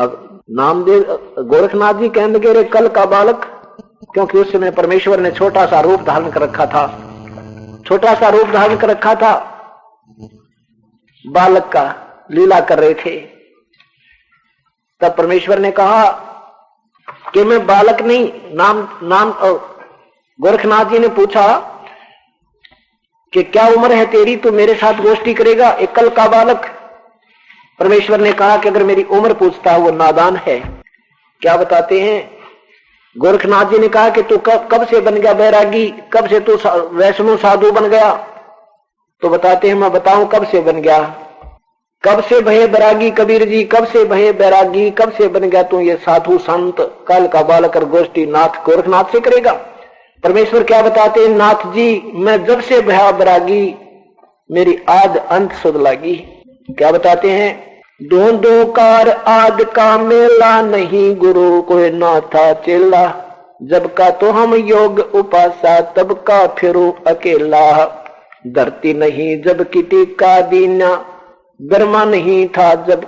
अब नामदेव गोरखनाथ जी कहने लगे रे कल का बालक, क्योंकि उस समय परमेश्वर ने छोटा सा रूप धारण कर रखा था, छोटा सा रूप धारण कर रखा था, बालक का लीला कर रहे थे। तब परमेश्वर ने कहा कि मैं बालक नहीं, नाम गोरखनाथ जी ने पूछा कि क्या उम्र है तेरी, तो मेरे साथ गोष्ठी करेगा, एक कल का बालक। परमेश्वर ने कहा कि अगर मेरी उम्र पूछता है वो नादान है। क्या बताते हैं, गोरखनाथ जी ने कहा कि तू कब से बन गया बैरागी, कब से तू वैष्णव साधु बन गया? तो बताते हैं मैं बताऊं कब से बन गया। कब से भये बैरागी कबीर जी, कब से भये बैरागी, कब से बन गया तू ये साधु संत कल का बालक और गोष्ठी नाथ गोरखनाथ से करेगा? परमेश्वर क्या बताते हैं, नाथ जी मैं जब से भया बैरागी मेरी आद अंत सुध लागी। क्या बताते हैं, दो कार आद का मेला नहीं गुरु कोई ना था चेला, जब का तो हम योग उपासा तब का फिरू अकेला, धरती नहीं जब की टीका दीना गरमा नहीं था जब,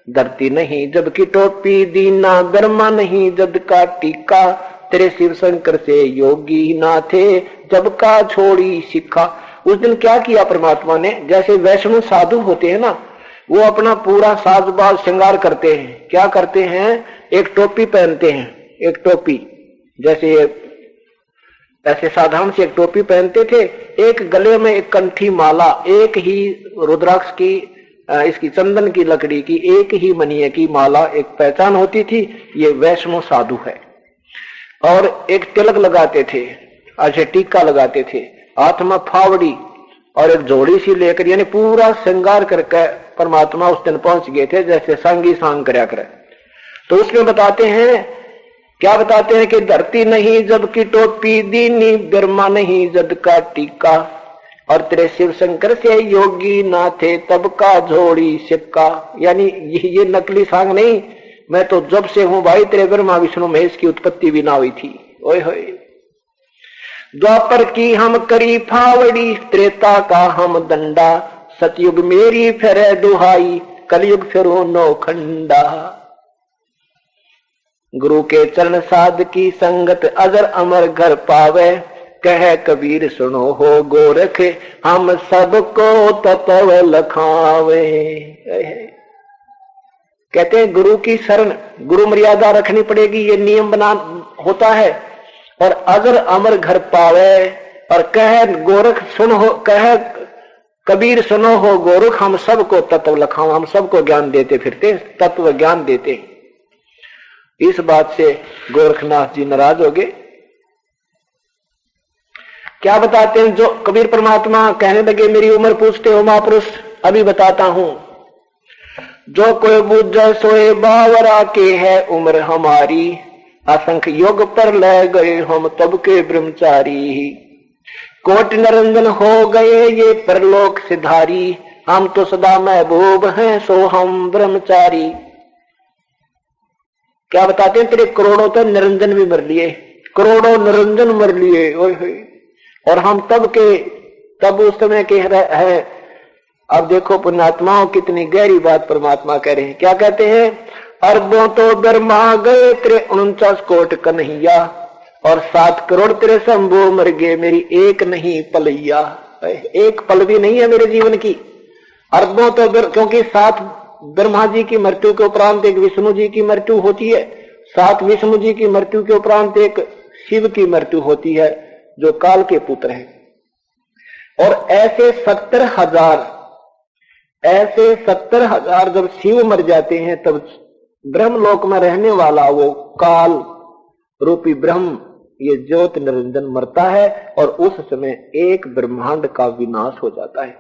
धरती नहीं जब की टोपी दीना गरमा नहीं जब का टीका, तेरे शिव शंकर से योगी ना थे जब का छोड़ी सिक्खा। उस दिन क्या किया परमात्मा ने, जैसे वैष्णव साधु होते हैं ना, वो अपना पूरा साजबाज श्रृंगार करते हैं। क्या करते हैं, एक टोपी पहनते हैं, एक टोपी जैसे ऐसे साधारण से एक टोपी पहनते थे, एक गले में एक कंठी माला, एक ही रुद्राक्ष की इसकी चंदन की लकड़ी की एक ही मनिये की माला, एक पहचान होती थी, ये वैष्णव साधु है। और एक तिलक लगाते थे, अच्छे टीका लगाते थे, हाथ में फावड़ी और एक जोड़ी सी लेकर, यानी पूरा श्रृंगार करके परमात्मा उस दिन पहुंच गए थे, जैसे सांगी सांग करया करे। तो उसमें बताते हैं, क्या बताते हैं कि धरती नहीं जब की टोपी दीनी गरमा नहीं जद का टीका, और तेरे शिव शंकर से योगी ना थे तब का झोड़ी सिक्का। यानी ये नकली सांग नहीं, मैं तो जब से हूं भाई, तेरे ब्रह्मा विष्णु महेश की उत्पत्ति भी ना हुई थी। ओए होए, द्वापर की हम करी फावड़ी त्रेता का हम दंडा, सतयुग मेरी फिर दुहाई कलयुग फिरो नौखंडा, गुरु के चरण साध की संगत अजर अमर घर पावे, कह कबीर सुनो हो गोरख हम सबको तत्व लखावे। कहते हैं गुरु की शरण, गुरु मर्यादा रखनी पड़ेगी, ये नियम बना होता है। और अजर अमर घर पावे, और कह गोरख सुन हो, कह कबीर सुनो हो गोरख हम सबको तत्व लखाओ, हम सबको ज्ञान देते फिरते, तत्व ज्ञान देते। इस बात से गोरखनाथ जी नाराज हो गए। क्या बताते हैं, जो कबीर परमात्मा कहने लगे मेरी उम्र पूछते हो महापुरुष, अभी बताता हूं, जो कोई बुझ सोए बावरा के है उम्र हमारी, असंख्य योग पर ले गए हम तब के ब्रह्मचारी, कोट निरंजन हो गए ये परलोक सिधारी, हम तो सदा महबूब हैं सो हम ब्रह्मचारी। क्या बताते हैं, तेरे करोड़ों तो निरंजन भी मर लिए, करोड़ों निरंजन मर लिए, ओए और हम तब उस समय के हैं। अब देखो पुण्यात्माओं कितनी गहरी बात परमात्मा कह रहे हैं। क्या कहते हैं, अरबों तो ब्रह्मा गए तेरे 49 कोट कन्हैया, और 7 करोड़ तेरे शंभु मर गए मेरी एक नहीं पलैया। एक पल भी नहीं है मेरे जीवन की। अरबों तो क्योंकि 7 ब्रह्मा जी की मृत्यु के उपरांत एक विष्णु जी की मृत्यु होती है, 7 विष्णु जी की मृत्यु के उपरांत एक शिव की मृत्यु होती है जो काल के पुत्र हैं। और ऐसे 70,000 जब शिव मर जाते हैं, तब ब्रह्मलोक में रहने वाला वो काल रूपी ब्रह्म ये ज्योत निरंजन मरता है, और उस समय एक ब्रह्मांड का विनाश हो जाता है।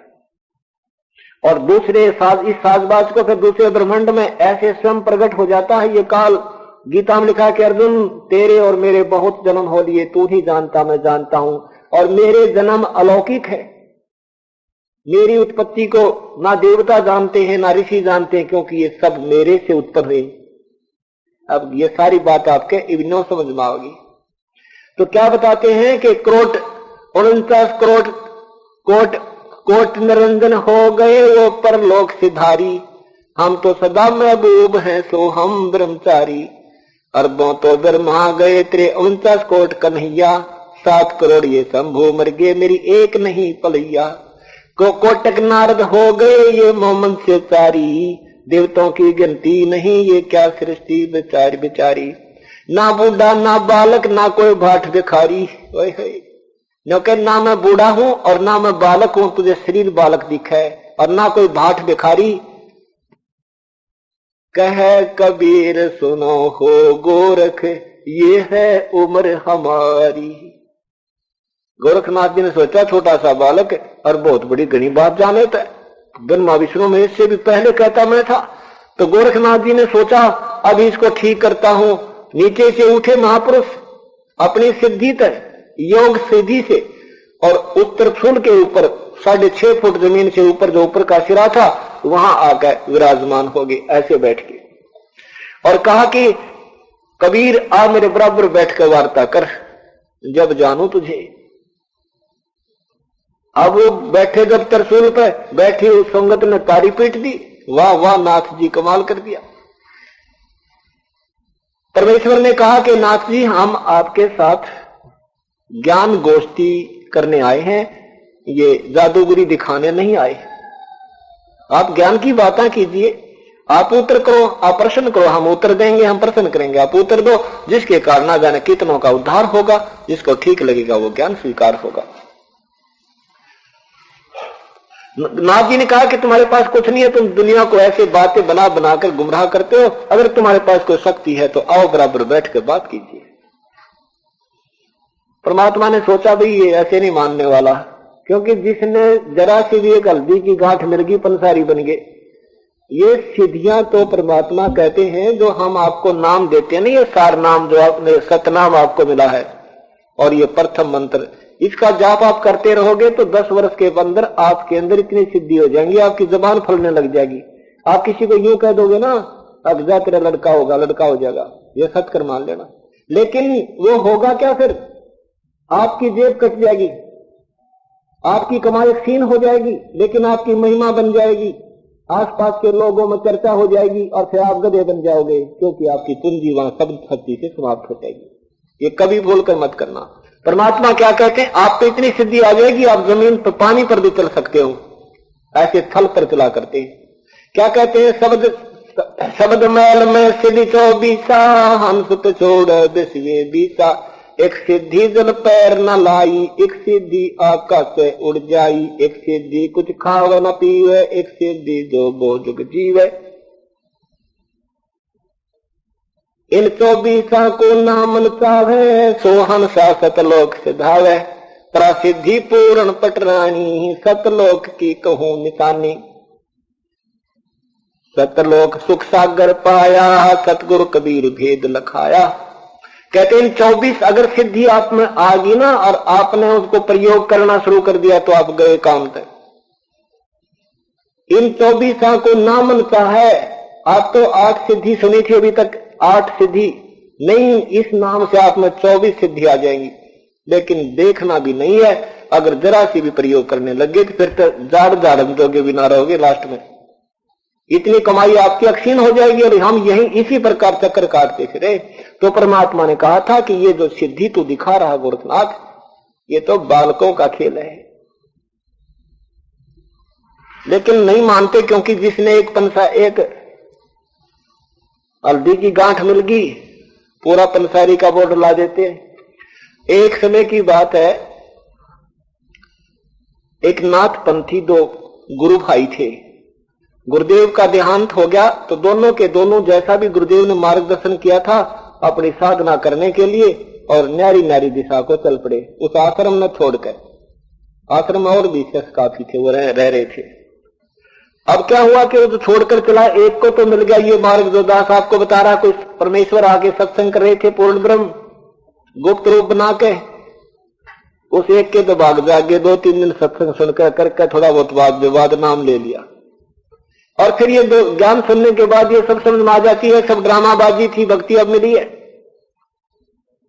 और दूसरे इस साजबाज को फिर दूसरे ब्रह्मांड में ऐसे स्वयं प्रकट हो जाता है ये काल। गीता में लिखा कि अर्जुन तेरे और मेरे बहुत जन्म हो लिए, तू ही जानता मैं जानता हूं, और मेरे जन्म अलौकिक है। मेरी उत्पत्ति को ना देवता जानते हैं ना ऋषि जानते हैं, क्योंकि ये सब मेरे से उत्पन्न हुए। अब ये सारी बात आपके इवनो समझ में आओगी। तो क्या बताते हैं कि 49 करोड़ कोट निरंजन हो गए वो परलोक सिधारी, हम तो सदा महबूब हैं सो हम ब्रह्मचारी। अरबों तो ब्रह्मा गए तेरे 49 कोट कन्हैया। 7 करोड़ ये शंभू मर गए मेरी एक नहीं पलैया। को कोटक नारद हो गए ये मोहम्मद से सारी। देवताओं की गिनती नहीं ये क्या सृष्टि बेचारी बेचारी। ना बूढ़ा ना बालक ना कोई भाट भिखारी। क्योंकि ना मैं बूढ़ा हूं और ना मैं बालक हूं, तुझे शरीर बालक दिखा है, और ना कोई भाट भिखारी। कह कबीर सुनो हो गोरख ये है उम्र हमारी। गोरखनाथ जी ने सोचा छोटा सा बालक और बहुत बड़ी घनी बात जाने था, ब्रह्मा विष्णु में इससे भी पहले कहता मैं था। तो गोरखनाथ जी ने सोचा अब इसको ठीक करता हूं। नीचे से उठे महापुरुष अपनी सिद्धि तक योग सिद्धि से, और उत्तर फूल के ऊपर 6.5 फुट जमीन से ऊपर जो ऊपर का सिरा था वहां आकर विराजमान हो गए ऐसे बैठ के, और कहा कि कबीर आ मेरे बराबर बैठ कर वार्ता कर, जब जानू तुझे। अब वो बैठे जब तरसूल पे बैठी उस संगत ने तारी पीट दी। वाह वाह नाथ जी कमाल कर दिया। परमेश्वर ने कहा कि नाथ जी हम आपके साथ ज्ञान गोष्ठी करने आए हैं, ये जादूगरी दिखाने नहीं आए। आप ज्ञान की बातें कीजिए, आप उत्तर करो, आप प्रश्न करो, हम उत्तर देंगे, हम प्रश्न करेंगे, आप उत्तर दो, जिसके कारण ना जाने कितनों का उद्धार होगा, जिसको ठीक लगेगा वो ज्ञान स्वीकार होगा। नाथ जी ने कहा कि तुम्हारे पास कुछ नहीं है, तुम दुनिया को ऐसे बातें बना बनाकर गुमराह करते हो, अगर तुम्हारे पास कोई शक्ति है तो आओ बराबर बैठ कर बात कीजिए। परमात्मा ने सोचा भाई ये ऐसे नहीं मानने वाला, क्योंकि जिसने जरा सी भी एक हल्दी की गांठ मिर्गी पंसारी बन गए। ये सिद्धियां तो परमात्मा कहते हैं जो हम आपको नाम देते हैं ना, ये सार नाम जो आपने सतनाम आपको मिला है, और ये प्रथम मंत्र, इसका जाप आप करते रहोगे तो 10 वर्ष के अंदर आपके अंदर इतनी सिद्धि हो जाएंगी, आपकी जबान फलने लग जाएगी। आप किसी को यूं कह दोगे ना अब जा तेरा लड़का होगा, लड़का हो जाएगा, ये सच कर मान लेना, लेकिन वो होगा क्या? फिर आपकी जेब कट जाएगी, आपकी कमाई क्षीण हो जाएगी, लेकिन आपकी महिमा बन जाएगी, आसपास के लोगों में चर्चा हो जाएगी, और फिर आप गधे बन जाओगे, क्योंकि आपकी पूंजी वहां सब शक्ति से समाप्त हो जाएगी। ये कभी भूलकर मत करना। परमात्मा क्या कहते हैं, आप पे इतनी सिद्धि आ जाएगी आप जमीन पर पानी पर भी चल सकते हो, ऐसे थल पर चला करते हैं। क्या कहते हैं, शब्द मैल में सिद्धि 24 हंस पे छोड़ बिस्वे बीसा। एक सिद्धि जल पैर न लाई, एक सिद्धि आकाश से उड़ जाई, एक सिद्धि कुछ खावे न पीवे, एक सिद्धि जो बोझुक जीवे। इन 24 को नामन चाहे सोहन सा सतलोक सिधावे। प्रसिद्धि पूर्ण पटरानी सतलोक की कहूं निशानी। सतलोक सुख सागर पाया सतगुरु कबीर भेद लखाया। कहते इन 24 अगर सिद्धि आप में आ गई ना और आपने उसको प्रयोग करना शुरू कर दिया तो आप गए काम तक। इन 24 को ना मनता है। आप तो 8 सिद्धि सुनी थी अभी तक, 8 सिद्धि नहीं, इस नाम से आप में 24 सिद्धि आ जाएंगी, लेकिन देखना भी नहीं है। अगर जरा सी भी प्रयोग करने लगे तो फिर तो जाड़ जोगे भी ना रहोगे, लास्ट में इतनी कमाई आपकी अक्षीण हो जाएगी और हम यही इसी प्रकार चक्कर काटते फिरे। तो परमात्मा ने कहा था कि ये जो सिद्धि तू दिखा रहा गोरखनाथ, ये तो बालकों का खेल है, लेकिन नहीं मानते, क्योंकि जिसने एक हल्दी की गांठ मिल गई पूरा पंसारी का बोर्ड ला देते। एक समय की बात है, एक नाथ पंथी 2 गुरु भाई थे। गुरुदेव का देहांत हो गया तो दोनों के दोनों जैसा भी गुरुदेव ने मार्गदर्शन किया था अपनी साधना करने के लिए, और न्यारी न्यारी दिशा को चल पड़े उस आश्रम में छोड़कर। आश्रम और भी शेष काफी थे, वो रह रहे थे। अब क्या हुआ कि वो जो छोड़कर चला, एक को तो मिल गया ये मार्ग जो दास आपको बता रहा, कुछ परमेश्वर आगे सत्संग कर रहे थे पूर्ण ब्रह्म गुप्त रूप बना के, उस एक के तो भाग जागे 2-3 दिन सत्संग सुनकर करके थोड़ा बहुत वाद विवाद नाम ले लिया, और फिर ये ज्ञान सुनने के बाद ये सब समझ में आ जाती है सब ड्रामाबाजी थी, भक्ति अब मिली है।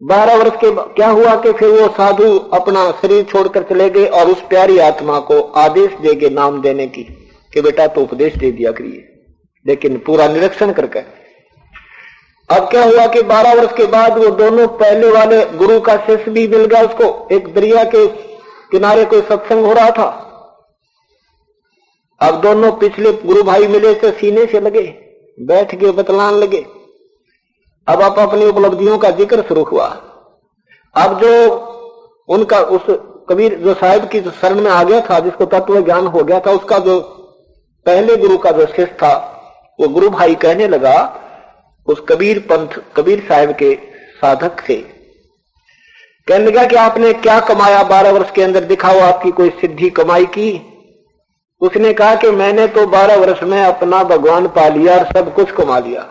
12 वर्ष के क्या हुआ कि फिर वो साधु अपना शरीर छोड़कर चले गए और उस प्यारी आत्मा को आदेश देके नाम देने की कि बेटा तो उपदेश दे दिया करिए, लेकिन पूरा निरीक्षण करके। अब क्या हुआ कि 12 वर्ष के बाद वो दोनों पहले वाले गुरु का शिष्य भी मिल गया उसको। एक दरिया के किनारे कोई सत्संग हो रहा था। अब दोनों पिछले गुरु भाई मिले तो सीने से लगे, बैठ के बतलान लगे। अब आप अपनी उपलब्धियों का जिक्र शुरू हुआ। अब जो उनका उस कबीर जो साहिब की जो शरण में आ गया था, जिसको तत्व ज्ञान हो गया था, उसका जो पहले गुरु का जो शिष्य था, वो गुरु भाई कहने लगा उस कबीर पंथ कबीर साहिब के साधक से, कहने लगा कि आपने क्या कमाया 12 वर्ष के अंदर, दिखाओ आपकी कोई सिद्धि कमाई की। उसने कहा कि मैंने तो 12 वर्ष में अपना भगवान पा लिया और सब कुछ कमा लिया।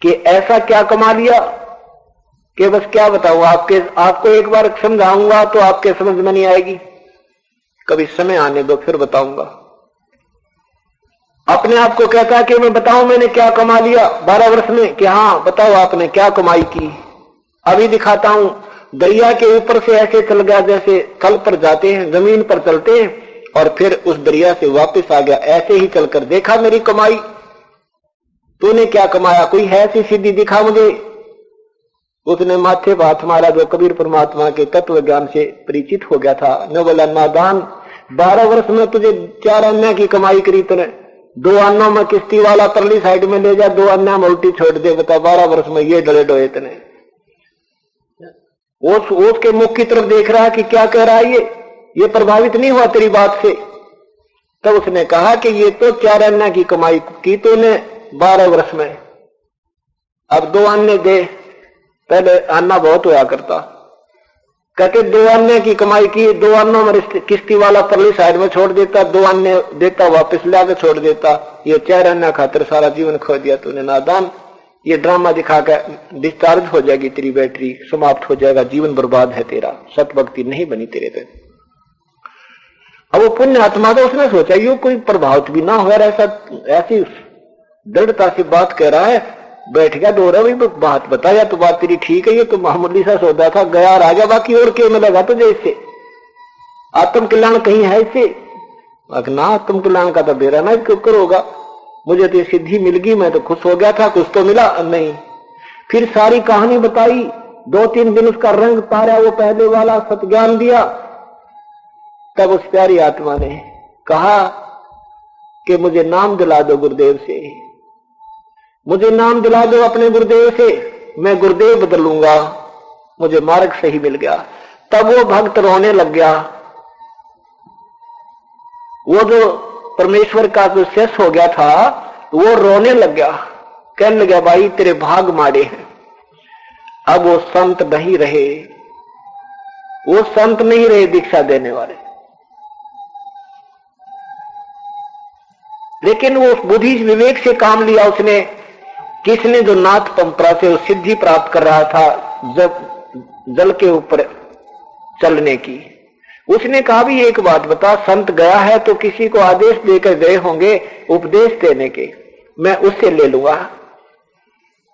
कि ऐसा क्या कमा लिया कि बस क्या बताऊं आपको एक बार समझाऊंगा तो आपके समझ में नहीं आएगी, कभी समय आने दो फिर बताऊंगा। अपने आप को कहता है कि मैं बताऊं मैंने क्या कमा लिया 12 वर्ष में, कि हाँ बताओ आपने क्या कमाई की। अभी दिखाता हूं। दरिया के ऊपर से ऐसे चल गया जैसे कल पर जाते हैं, जमीन पर चलते हैं और फिर उस दरिया से वापस आ गया। ऐसे ही चलकर देखा मेरी कमाई। तूने क्या कमाया, कोई है ऐसी सिद्धि दिखा मुझे। उसने माथे पर हाथ मारा, जो कबीर परमात्मा के तत्व ज्ञान से परिचित हो गया था। न बोला नादान, 12 वर्ष में तुझे 4 अन्ना की कमाई करी तूने। 2 अन्ना में किश्ती वाला परली साइड में ले जा, 2 अन्ना में उल्टी छोड़ दे। बता 12 वर्ष में ये डले डोए तने। उसके मुख की तरफ देख रहा है कि क्या कह रहा है ये प्रभावित नहीं हुआ तेरी बात से। तब उसने कहा कि ये तो 4 अन्ना की कमाई की तूने 12 वर्ष में, अब 2 अन्ने दे। पहले अन्ना बहुत हुआ करता। कहते 2 अन्ने की कमाई की, 2 अन्नों में किश्ती वाला परली साइड में छोड़ देता, 2 अन्ने देता वापस लाके छोड़ देता। ये 4 अन्ना खातिर सारा जीवन खो दिया तूने नादान। ये ड्रामा दिखाकर डिस्चार्ज हो जाएगी तेरी बैटरी, समाप्त हो जाएगा, जीवन बर्बाद है तेरा, सतभक्ति नहीं बनी तेरे पे। अब वो पुण्य आत्मा तो उसने सोचा ये कोई प्रभावित भी ना हो, ऐसी दृढ़ता से बात कह रहा है। बैठ गया दो रहा, बात बताया तो बात तेरी ठीक है, ये तो मामूली सा सौदा था, गया राजा, बाकी और क्या में लगा तुझे इससे, आत्म कल्याण कहीं है इससे। ना आत्म कल्याण का तो बेरा ना क्यों होगा, मुझे तो सिद्धि मिल गई, मैं तो खुश हो गया था, कुछ तो मिला नहीं। फिर सारी कहानी बताई, 2-3 दिन उसका रंग पारा, वो पहले वाला सत्ज्ञान दिया। तब उस प्यारी आत्मा ने कहा कि मुझे नाम दिला दो गुरुदेव से, मुझे नाम दिला दो अपने गुरुदेव से, मैं गुरुदेव बदलूंगा, मुझे मार्ग सही मिल गया। तब वो भक्त रोने लग गया। वो जो परमेश्वर का जो शेष हो गया था वो रोने लग गया, कहने लगा भाई तेरे भाग माड़े हैं। अब वो संत नहीं रहे, वो संत नहीं रहे दीक्षा देने वाले, लेकिन वो बुद्धि विवेक से काम लिया उसने। किसने, जो नाथ परंपरा से वो सिद्धि प्राप्त कर रहा था जल के ऊपर चलने की, उसने कहा भी एक बात बता, संत गया है तो किसी को आदेश देकर गए होंगे उपदेश देने के, मैं उससे ले लूंगा।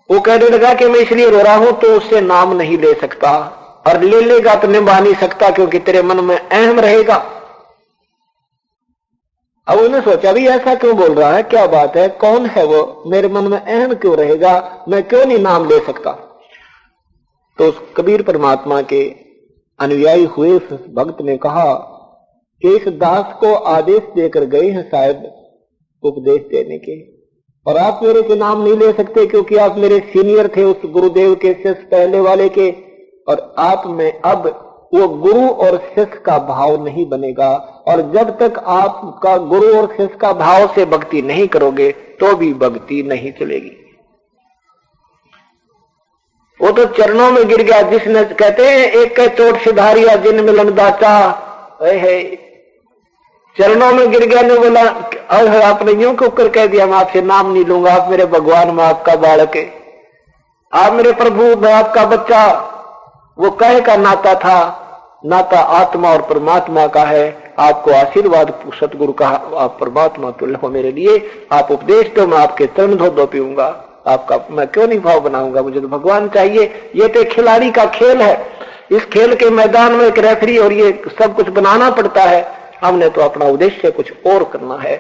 वो कहने लगा कि मैं इसलिए रो रहा हूं तो उससे नाम नहीं ले सकता, और ले लेगा तो निभा नहीं सकता क्योंकि तेरे मन में अहम रहेगा। अब उन्होंने सोचा भी ऐसा क्यों बोल रहा है, क्या बात है, कौन है वो, मेरे मन में अहम क्यों रहेगा, मैं क्यों नहीं नाम ले सकता। तो उस कबीर परमात्मा के अनुयायी हुए उस भक्त ने कहा कि इस दास को आदेश देकर गए हैं साहब उपदेश देने के, और आप मेरे से नाम नहीं ले सकते क्योंकि आप मेरे सीनियर थे उस गुरुदेव के शिष्य पहले वाले के, और आप में अब वो गुरु और शिष्य का भाव नहीं बनेगा, और जब तक आपका गुरु और शिष्य का भाव से भक्ति नहीं करोगे तो भी भक्ति नहीं चलेगी। वो तो चरणों में गिर गया, जिसने कहते हैं एक के चोट सिधारिया जिन मिलन दाचा, चरणों में गिर गया ने बोला और आपने यूं क्यों कर कह दिया, मैं आपसे नाम नहीं लूंगा, आप मेरे भगवान, मैं आपका बालक है, आप मेरे प्रभु, मैं आपका बच्चा। वो कह का नाता था, नाता आत्मा और परमात्मा का है। आपको आशीर्वाद सतगुरु का, आप परमात्मा तुल्य हो मेरे लिए, आप उपदेश दो, मैं आपके चरण धो पीऊंगा, आपका मैं क्यों नहीं भाव बनाऊंगा, मुझे तो भगवान चाहिए। ये तो खिलाड़ी का खेल है, इस खेल के मैदान में एक रेफरी और ये सब कुछ बनाना पड़ता है। हमने तो अपना उद्देश्य कुछ और करना है।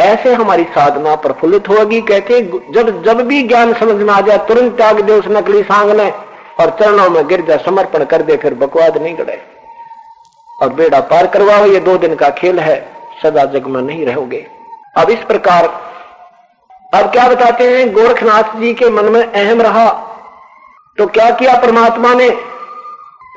ऐसे हमारी साधना प्रफुल्लित होगी। कहते जब भी ज्ञान समझ में आ जाए तुरंत त्याग दे उस नकली सांगने और चरणों में गिर जा, समर्पण कर दे, फिर बकवाद नहीं करे और बेड़ा पार करवाओ। ये 2 दिन का खेल है, सदा जग में नहीं रहोगे। अब इस प्रकार अब क्या बताते हैं, गोरखनाथ जी के मन में अहम रहा तो क्या किया परमात्मा ने,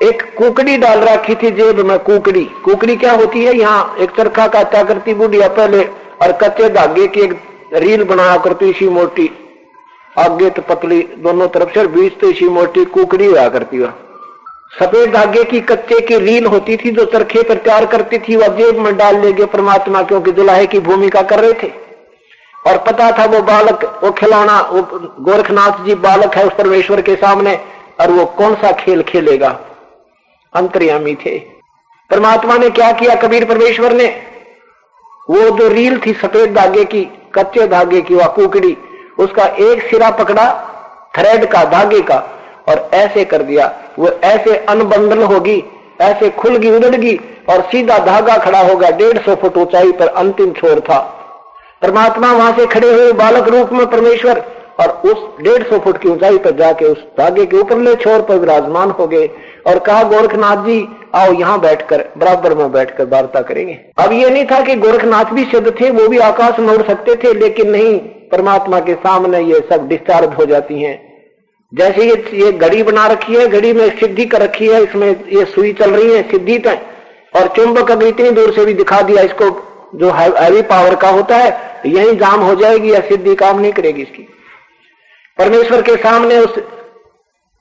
एक कुकड़ी डाल रखी थी जेब में। कुकड़ी क्या होती है, यहाँ एक चरखा काटा करती बुढ़िया पहले और कच्चे धागे की एक रील बनाया करती सी मोटी, आगे तो पतली दोनों तरफ से, बीच तो इसी मोटी कुकड़ी हुआ करती। वह सफेद धागे की कच्चे की रील होती थी जो चरखे पर तैयार करती थी, वह जेब में डाल लेंगे परमात्मा, क्योंकि दुल्हे की भूमिका कर रहे थे। और पता था वो बालक, वो खिलौना, वो गोरखनाथ जी बालक है उस परमेश्वर के सामने, और वो कौन सा खेल खेलेगा, अंतर्यामी थे। परमात्मा ने क्या किया, कबीर परमेश्वर ने वो जो रील थी सफेद धागे की, कच्चे धागे की, वह कुकड़ी, उसका एक सिरा पकड़ा थ्रेड का, धागे का, और ऐसे कर दिया। वो ऐसे अनबंडल होगी, ऐसे खुलगी उड़गी और सीधा धागा खड़ा होगा 150 फुट ऊंचाई पर। अंतिम छोर था। परमात्मा वहां से खड़े हुए बालक रूप में परमेश्वर, और उस 150 फुट की ऊंचाई पर जाके उस धागे के ऊपरले छोर पर विराजमान हो गए और कहा, गोरखनाथ जी आओ यहां बैठकर, बराबर में बैठकर वार्ता करेंगे। अब ये नहीं था कि गोरखनाथ भी सिद्ध थे, वो भी आकाश में उड़ सकते थे, लेकिन नहीं, परमात्मा के सामने ये सब डिस्चार्ज हो जाती हैं। जैसे ये घड़ी बना रखी है, घड़ी में सिद्धि कर रखी है, इसमें ये सुई चल रही है सिद्धि तक, और चुंबक अगर इतनी दूर से भी दिखा दिया इसको, जो हैवी पावर का होता है, यही जाम हो जाएगी या सिद्धि काम नहीं करेगी इसकी। परमेश्वर के सामने उस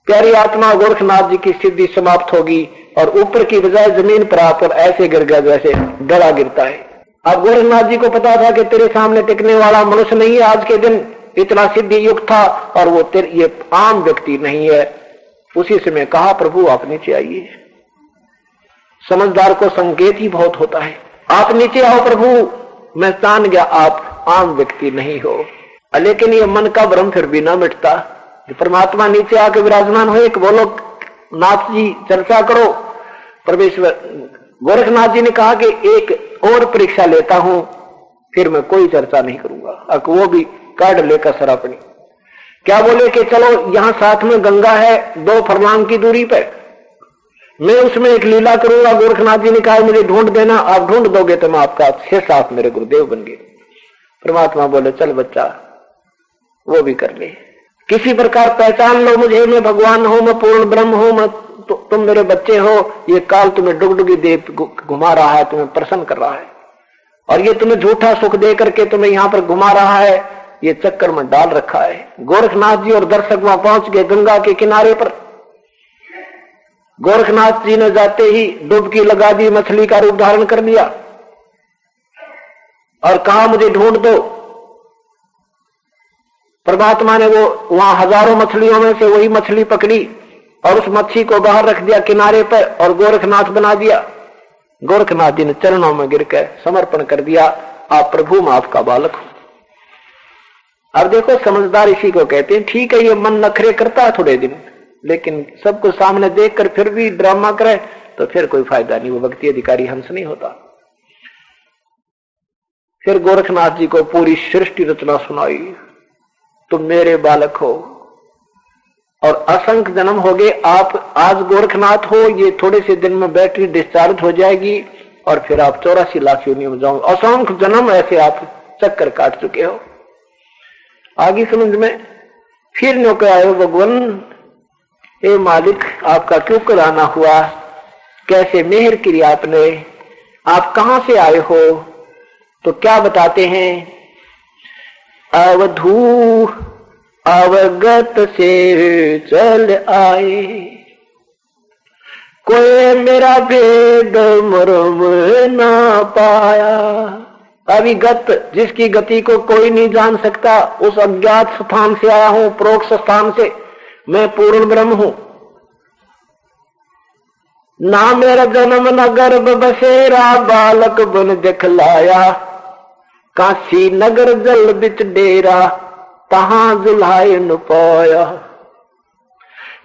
प्यारी आत्मा गोरखनाथ जी की सिद्धि समाप्त होगी और ऊपर की बजाय जमीन पर आकर ऐसे गिर गया जैसे डरा गिरता है। अब गोरखनाथ जी को पता था कि तेरे सामने टिकने वाला मनुष्य नहीं है, आज के दिन इतना सिद्धि युक्त था, और वो ये आम व्यक्ति नहीं है। उसी समय कहा, प्रभु आप नीचे आइए। समझदार को संकेत ही बहुत होता है, आप नीचे आओ प्रभु, मैं जान गया आप आम व्यक्ति नहीं हो। लेकिन ये मन का भ्रम फिर भी ना मिटता। परमात्मा नीचे आके विराजमान हुए, बोलो नाथ जी चर्चा करो। परमेश्वर गोरखनाथ जी ने कहा कि एक और परीक्षा लेता हूं, फिर मैं कोई चर्चा नहीं करूंगा। अब वो भी काट लेकर सर अपनी। क्या बोले कि चलो यहां साथ में गंगा है 2 फरलांग की दूरी पर, मैं उसमें एक लीला करूंगा। गोरखनाथ जी ने कहा मुझे ढूंढ देना, आप ढूंढ दोगे तो मैं आपका 6-7 मेरे गुरुदेव बन गए। परमात्मा बोले चल बच्चा, वो भी कर ले, किसी प्रकार पहचान लो मुझे, मैं भगवान हूं, मैं पूर्ण ब्रह्म हूं, मैं तुम मेरे बच्चे हो। ये काल तुम्हें डुगडुगी दे घुमा रहा है, तुम्हें प्रसन्न कर रहा है, और ये तुम्हें झूठा सुख दे करके तुम्हें यहां पर घुमा रहा है, ये चक्कर में डाल रखा है। गोरखनाथ जी और दर्शक वहां पहुंच गए गंगा के किनारे पर। गोरखनाथ जी ने जाते ही डुबकी लगा दी, मछली का रूप धारण कर लिया और कहा मुझे ढूंढ दो। परमात्मा ने वो वहां हजारों मछलियों में से वही मछली पकड़ी और उस मच्छी को बाहर रख दिया किनारे पर और गोरखनाथ बना दिया। गोरखनाथ जी ने चरणों में गिरकर समर्पण कर दिया, आप प्रभु मैं आपका बालक हूं। अब देखो समझदार इसी को कहते हैं। ठीक है ये मन नखरे करता है थोड़े दिन, लेकिन सबको सामने देखकर फिर भी ड्रामा करे तो फिर कोई फायदा नहीं, वो भक्ति अधिकारी हंस नहीं होता। फिर गोरखनाथ जी को पूरी सृष्टि रचना सुनाई, तुम मेरे बालक हो और असंख्य जन्म हो गए, आप आज गोरखनाथ हो, ये थोड़े से दिन में बैटरी डिस्चार्ज हो जाएगी और फिर आप 84 लाख योनियों में जाओ, असंख्य जन्म ऐसे आप चक्कर काट चुके हो। आगे समझ में फिर नो के आए भगवान, हे मालिक आपका क्यों कराना हुआ, कैसे मेहर की आपने, आप कहां से आए हो? तो क्या बताते हैं, अवधू अवगत से चल आए, कोई मेरा भेद मर्म ना पाया। अविगत जिसकी गति को कोई नहीं जान सकता, उस अज्ञात स्थान से आया हूं, प्रोक्ष स्थान से। मैं पूर्ण ब्रह्म हूं। ना मेरा जन्म न गर्भ बसेरा, बालक बन दिखलाया, काशी नगर जल बिच डेरा, तहां जुल्हाए न पाया।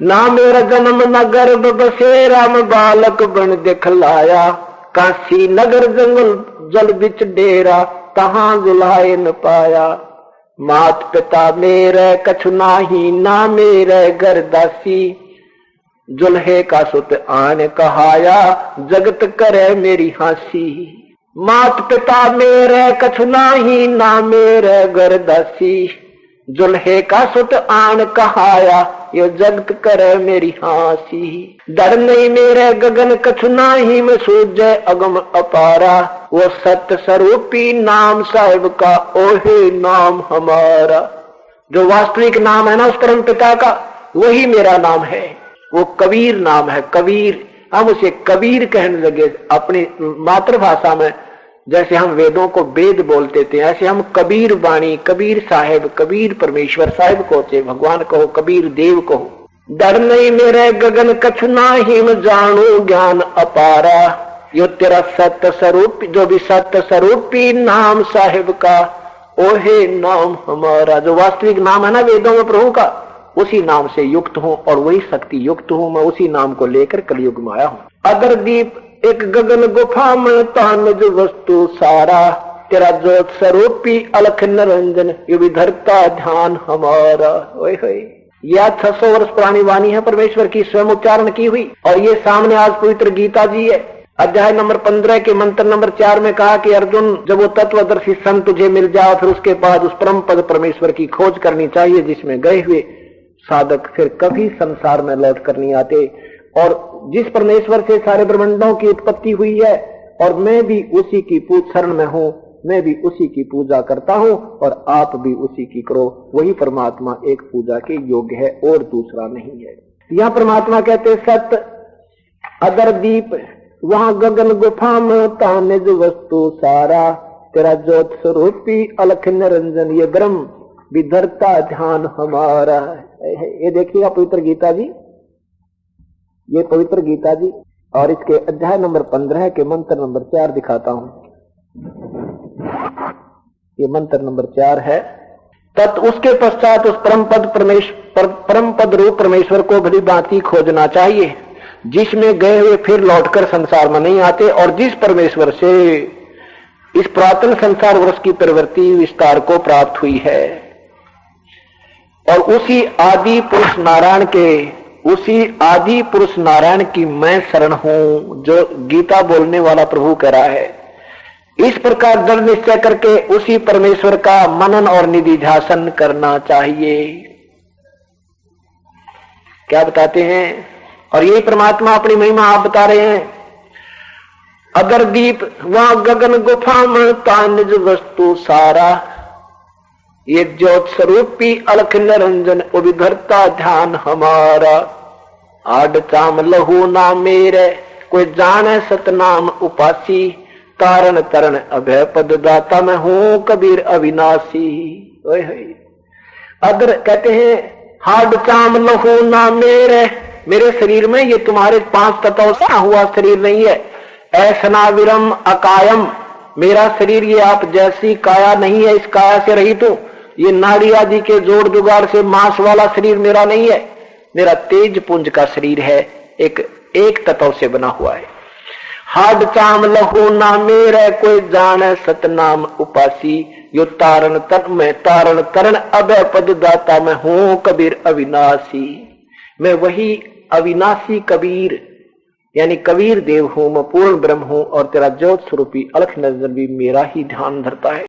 ना मेरा जन्म न गर्भ बसेरा, मैं बालक बन दिखलाया, काशी नगर जंगल जल बिच डेरा, तहां जुलाए न पाया। मात पिता मेरे कछु नाही, ना मेरे घर दासी। जुल्हे का सुत आन कहाया, जगत करे मेरी हासी। मात पिता मेरे कछु नाही, ना मेरे घर दासी। जुल्हे का सुत आन कहाया, यो जगत करे मेरी हासी। डर नहीं मेरे गगन कछु नाही, मैं सूझे अगम अपारा। वो सत्य स्वरूपी नाम साहिब का, ओहे नाम हमारा। जो वास्तविक नाम है ना उस परम पिता का, वही मेरा नाम है। वो कबीर नाम है, कबीर। हम उसे कबीर कहने लगे अपनी मातृभाषा में। जैसे हम वेदों को वेद बोलते थे, ऐसे हम कबीर वाणी, कबीर साहेब, कबीर परमेश्वर साहिब कहते, भगवान कहो, कबीर देव कहो। डर नहीं मेरे गगन कछु नाही, मैं जानू ज्ञान अपारा। यो तेरा सत्य स्वरूप, जो भी सत्य स्वरूपी नाम साहिब का, ओहे नाम हमारा। जो वास्तविक नाम है ना वेदों में प्रभु का, उसी नाम से युक्त हूं और वही शक्ति युक्त हूं। मैं उसी नाम को लेकर कलयुग में आया हूं। अगर दीप एक गगन गुफा में तानज वस्तु सारा, तेरा ज्योत स्वरूपी अलख निरंजन, ये विधरता ध्यान हमारा। ओए होए, यह 600 वर्ष पुरानी वाणी है परमेश्वर की, स्वयं उच्चारण की हुई। और ये सामने आज पवित्र गीता जी है, अध्याय नंबर 15 के मंत्र नंबर 4 में कहा कि अर्जुन, जब वो तत्वदर्शी संत तुझे मिल जाए, फिर उसके बाद उस परम पद परमेश्वर की खोज करनी चाहिए, जिसमें गए हुए साधक फिर कभी संसार में लौट कर नहीं आते। और जिस परमेश्वर से सारे ब्रह्मांडों की उत्पत्ति हुई है, और मैं भी उसी की शरण में हूं, मैं भी उसी की पूजा करता हूं, और आप भी उसी की करो। वही परमात्मा एक पूजा के योग्य है और दूसरा नहीं है। यह परमात्मा कहते सत्य अगर दीप, वहां गगन गुफा में तानिज वस्तु सारा, तेरा ज्योत स्वरूपी अलख निरंजन, ये ब्रह्म विधरता ध्यान हमारा। ये देखिएगा पवित्र गीता जी, ये पवित्र गीता जी, और इसके अध्याय नंबर 15 के मंत्र नंबर 4 दिखाता हूं। ये मंत्र नंबर 4 है। तत् उसके पश्चात उस परम पद रूप परमेश्वर को भली भांति खोजना चाहिए, जिसमें गए हुए फिर लौटकर संसार में नहीं आते, और जिस परमेश्वर से इस पुरातन संसार वर्ष की प्रवृत्ति विस्तार को प्राप्त हुई है। और उसी आदि पुरुष नारायण के, उसी आदि पुरुष नारायण की मैं शरण हूं, जो गीता बोलने वाला प्रभु कह रहा है। इस प्रकार दृढ़ निश्चय करके उसी परमेश्वर का मनन और निधिध्यासन करना चाहिए। क्या बताते हैं? और यही परमात्मा अपनी महिमा आप बता रहे हैं। अगर दीप वहां गगन गुफा में तानिज वस्तु सारा, ये ज्योत स्वरूपी अलख निरंजन, उविधरता ध्यान हमारा। आड चाम लहू ना मेरे, कोई जाने सतनाम उपासी। कारण तरण अभय पद दाता, मैं हूं कबीर अविनाशी। अगर कहते हैं हाड चाम लहू ना मेरे, मेरे शरीर में ये तुम्हारे 5 तत्वों से हुआ शरीर नहीं है। ऐसना विरम अकायम, मेरा शरीर ये आप जैसी काया नहीं है, इस काया से रहित हूं। ये नाड़ी आदि के जोड़ जुगाड़ से मांस वाला शरीर मेरा नहीं है, मेरा तेज पुंज का शरीर है, एक तत्व से बना हुआ है। हाड चाम लहू ना मेरे, कोई जाने सतनाम उपासी। यो तारण तन में तारण तरण अभय पद दाता, मैं हूं कबीर अविनाशी। मैं वही अविनाशी कबीर यानी कबीर देव हूं, मैं पूर्ण ब्रह्म हूं, और तेरा ज्योत स्वरूपी अलख निरंजन भी मेरा ही ध्यान धरता है।